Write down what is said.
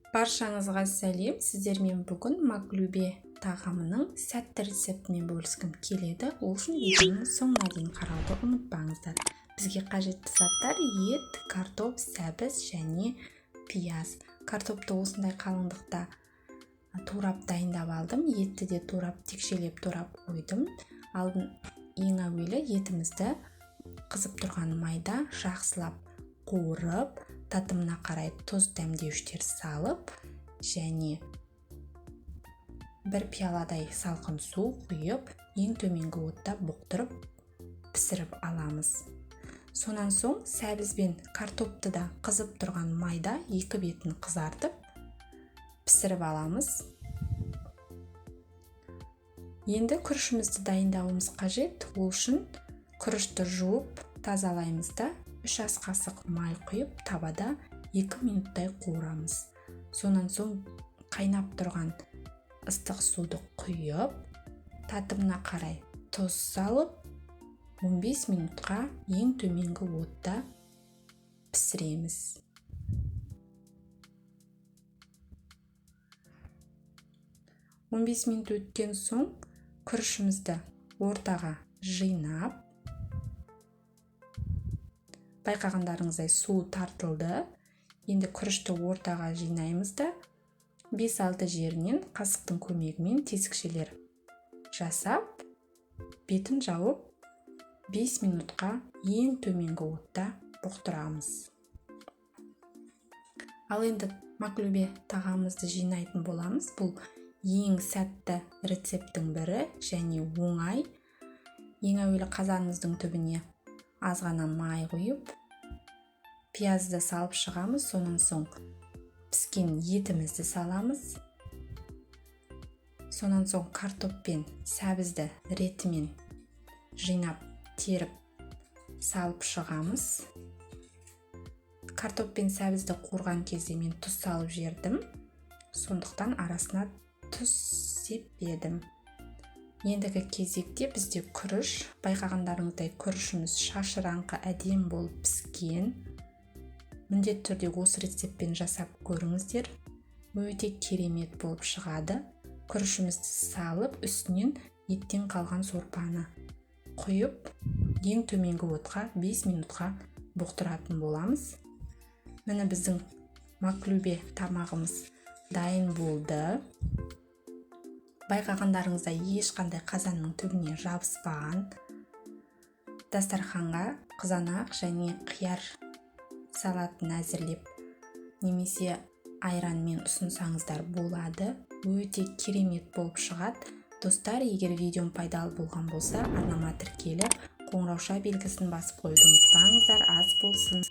Баршаңызға сәлем. Сіздермен бүгін маклюбе тағамының сәтті рецептімен бөліскім келеді. Ол үшін видеоны соңына дейін қарауды ұмытпаңыздар. Бізге қажетті заттар ет, картоп, сәбіз және пияз. Картопты осындай қалыңдықта турап дайындап алдым. Етті де турап, текшелеп турап қойдым. Ең әуелі етімізді қызып тұрған майда жақсылап қуырып, татымына қарай тұз дәмдеуіштер салып, және бір пияладай салқын су құйып, ең төменгі отта бұқтырып пісіріп аламыз. Сонан соң сәбіз бен картопты да қызып тұрған майда екі бетін қызартып пісіріп аламыз. Енді күрішімізді дайындауымыз қажет. Ол үшін күрішті жуып тазалаймыз да 3 ас қасық май құйып табада 2 минуттай қуырамыз. Сонан соң қайнап тұрған ыстық суды құйып, татымына қарай тұз салып, 15 минутқа ең төменгі отта пісіреміз. Он 15 минут өткен соң күрішімізді ортаға жинап, байқағандарыңыздай су тартылды. Енді күрішті ортаға жинаймыз да 5-6 жерінен қасықтың көмегімен тесікшелер жасап, бетін жауып 5 минутқа ең төменгі отта бұқтырамыз. Ал енді маклюбе тағамымызды жинайтын боламыз. Бұл ең сәтті рецепттің бірі және оңай. Ең әуелі қазанымыздың түбіне азғана май құйып, пиязды салып шығамыз. Сонан соң піскен етімізді саламыз. Сонан соң картоп пен сәбізді ретімен жинап, теріп салып шығамыз. Картоп пен сәбізді қуырған кезде мен тұз салып жердім. Сондықтан арасына тұз сеппедім. Ендігі кезекте бізде күріш. Байқағандарыңыздай күрішіміз шашыраңқы әдем болып піскен. Міндетті түрде осы рецептпен жасап көріңіздер. Өте керемет болып шығады. Күрішімізді салып, үстінен еттен қалған сорпаны құйып, ең төменгі отқа 5 минутқа бұқтыратын боламыз. Міне біздің маклюбе тамағымыз дайын болды. Байқағандарыңыздай ешқандай қазанның түбіне жабыспаған. Дастарханға қызанақ және қияр салатын әзірлеп, немесе айранмен ұсынсаңыздар болады. Өте керемет болып шығады. Достар, егер видеом пайдалы болған болса, арнама тіркеліп, қоңырауша белгісін басып қойуды ұмытпаңыздар. Ас болсын.